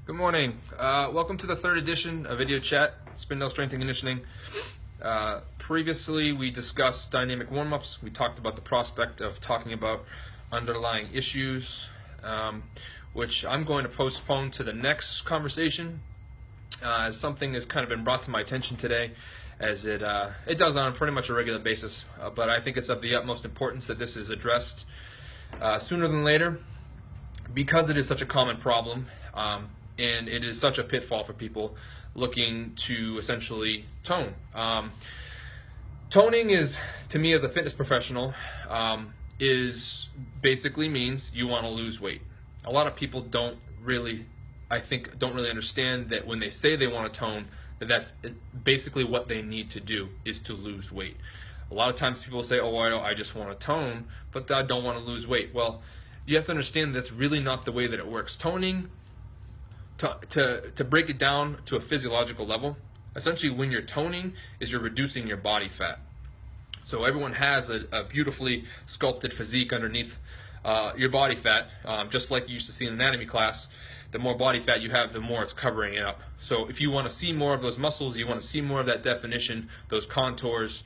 Good morning. Welcome to the third edition of Video Chat, Spindle Strength and Conditioning. Previously, we discussed dynamic warm-ups. We talked about the prospect of talking about underlying issues, which I'm going to postpone to the next conversation, as something has kind of been brought to my attention today, as it does on pretty much a regular basis. But I think it's of the utmost importance that this is addressed sooner than later, because it is such a common problem. And it is such a pitfall for people looking to essentially tone. Toning is, to me as a fitness professional, is basically means you want to lose weight. A lot of people don't really understand that when they say they want to tone, that's basically what they need to do, is to lose weight. A lot of times people say, oh, I just want to tone, but I don't want to lose weight. Well, you have to understand that's really not the way that it works. Toning, to break it down to a physiological level, essentially when you're toning is you're reducing your body fat. So everyone has a beautifully sculpted physique underneath your body fat, just like you used to see in anatomy class. The more body fat you have, the more it's covering it up. So if you want to see more of those muscles, you want to see more of that definition, those contours,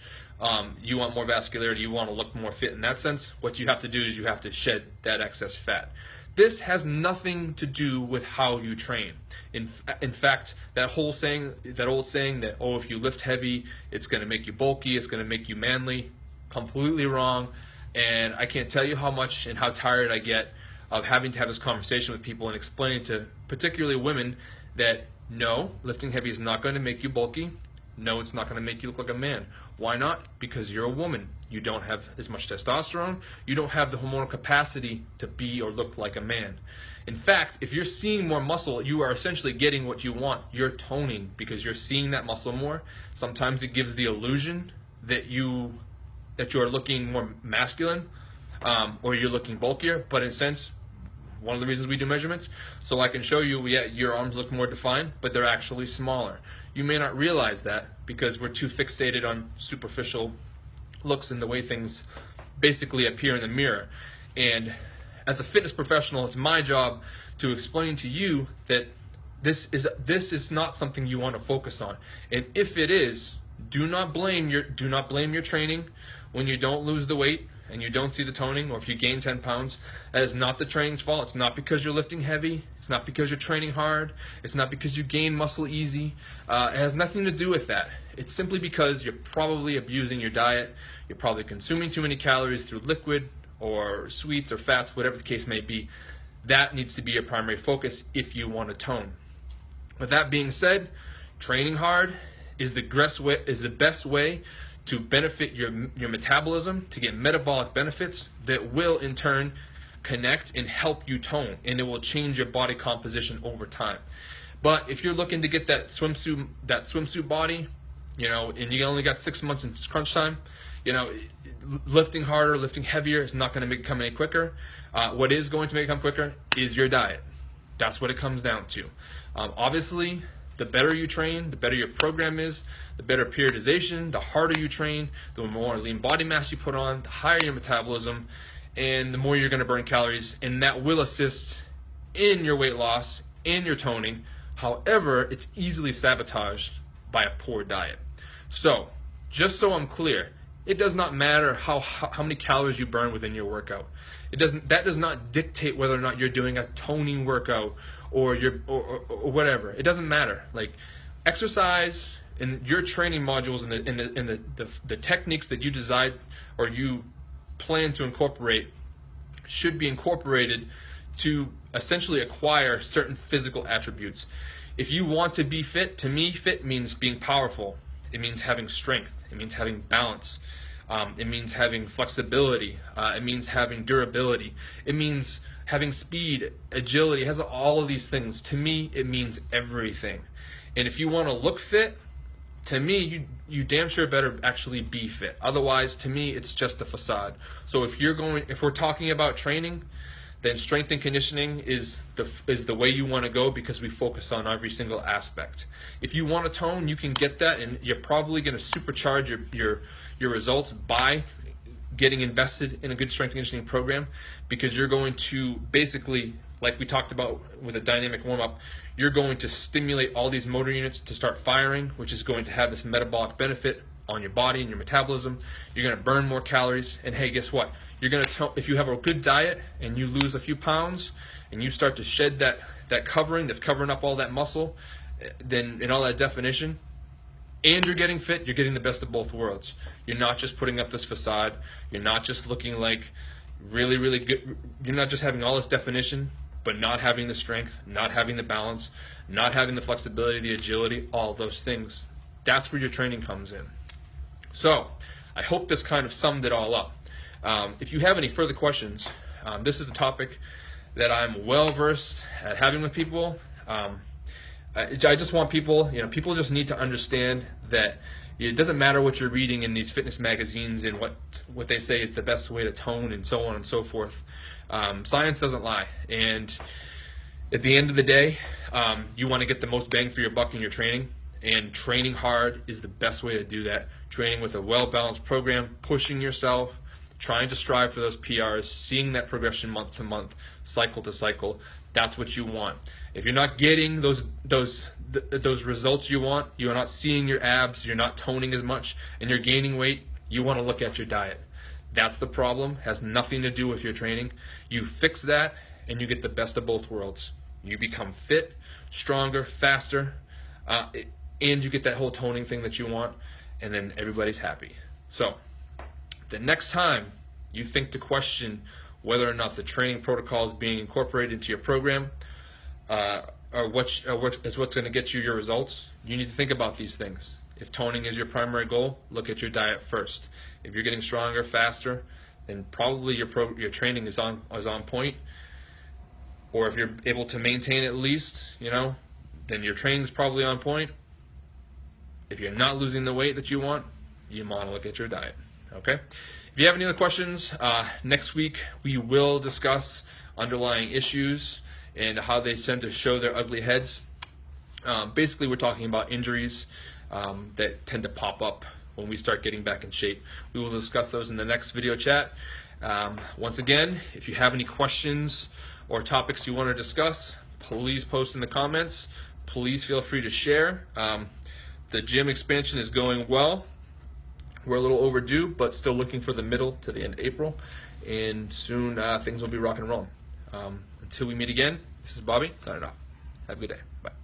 you want more vascularity, you want to look more fit in that sense, what you have to do is you have to shed that excess fat. This has nothing to do with how you train. In fact, that old saying that, oh, if you lift heavy, it's going to make you bulky, it's going to make you manly, completely wrong. And I can't tell you how much and how tired I get of having to have this conversation with people and explaining to particularly women that no, lifting heavy is not going to make you bulky. No, it's not going to make you look like a man. Why not? Because you're a woman. You don't have as much testosterone. You don't have the hormonal capacity to be or look like a man. In fact, if you're seeing more muscle, you are essentially getting what you want. You're toning because you're seeing that muscle more. Sometimes it gives the illusion that you are looking more masculine, or you're looking bulkier. But in a sense, one of the reasons we do measurements, so I can show you, your arms look more defined, but they're actually smaller. You may not realize that because we're too fixated on superficial looks and the way things basically appear in the mirror. And as a fitness professional, it's my job to explain to you that this is not something you want to focus on. And if it is, do not blame your training when you don't lose the weight and you don't see the toning, or if you gain 10 pounds. That is not the training's fault. It's not because you're lifting heavy. It's not because you're training hard. It's not because you gain muscle easy. It has nothing to do with that. It's simply because you're probably abusing your diet. You're probably consuming too many calories through liquid or sweets or fats, whatever the case may be. That needs to be your primary focus if you want to tone. With that being said, training hard is the best way to benefit your metabolism, to get metabolic benefits that will in turn connect and help you tone, and it will change your body composition over time. But if you're looking to get that swimsuit body, and you only got 6 months in crunch time, lifting harder, lifting heavier is not going to become any quicker. What is going to make it come quicker is your diet. That's what it comes down to. Obviously, the better you train, the better your program is, the better periodization, the harder you train, the more lean body mass you put on, the higher your metabolism, and the more you're going to burn calories, and that will assist in your weight loss and your toning. However, it's easily sabotaged by a poor diet. So, just so I'm clear, it does not matter how many calories you burn within your workout. That does not dictate whether or not you're doing a toning workout or whatever. It doesn't matter. Like, exercise in your training modules and the techniques that you decide or you plan to incorporate should be incorporated to essentially acquire certain physical attributes. If you want to be fit, to me, fit means being powerful. It means having strength. It means having balance. It means having flexibility. It means having durability. It means having speed, agility. It has all of these things. To me, it means everything. And if you want to look fit, to me, you damn sure better actually be fit. Otherwise, to me, it's just a facade. So if we're talking about training, then strength and conditioning is the way you want to go, because we focus on every single aspect. If you want to tone, you can get that, and you're probably going to supercharge your results by getting invested in a good strength and conditioning program, because you're going to basically like we talked about with a dynamic warm-up, you're going to stimulate all these motor units to start firing, which is going to have this metabolic benefit on your body and your metabolism. You're going to burn more calories, and hey, guess what? You're going to, if you have a good diet and you lose a few pounds and you start to shed that covering that's covering up all that muscle, then in all that definition, and you're getting fit, you're getting the best of both worlds. You're not just putting up this facade. You're not just looking like really, really good. You're not just having all this definition, but not having the strength, not having the balance, not having the flexibility, the agility, all those things. That's where your training comes in. So I hope this kind of summed it all up. If you have any further questions, this is a topic that I'm well versed at having with people. I just want people, people just need to understand that it doesn't matter what you're reading in these fitness magazines and what they say is the best way to tone and so on and so forth. Science doesn't lie, and at the end of the day, you want to get the most bang for your buck in your training, and training hard is the best way to do that. Training with a well-balanced program, pushing yourself, trying to strive for those PRs, seeing that progression month to month, cycle to cycle. That's what you want. If you're not getting those results you want, you're not seeing your abs, you're not toning as much, and you're gaining weight, you want to look at your diet. That's the problem. Has nothing to do with your training. You fix that, and you get the best of both worlds. You become fit, stronger, faster, and you get that whole toning thing that you want, and then everybody's happy. So the next time you think to question whether or not the training protocol is being incorporated into your program, or what is what's going to get you your results, you need to think about these things. If toning is your primary goal, look at your diet first. If you're getting stronger, faster, then probably your training is on point. Or if you're able to maintain at least, then your training is probably on point. If you're not losing the weight that you want, you want to look at your diet. Okay? If you have any other questions, next week we will discuss underlying issues and how they tend to show their ugly heads. Basically, we're talking about injuries that tend to pop up when we start getting back in shape. We will discuss those in the next video chat. Once again, if you have any questions or topics you want to discuss, please post in the comments. Please feel free to share. The gym expansion is going well. We're a little overdue, but still looking for the middle to the end of April. And soon things will be rock and rolling. Until we meet again, this is Bobby signing off. Have a good day. Bye.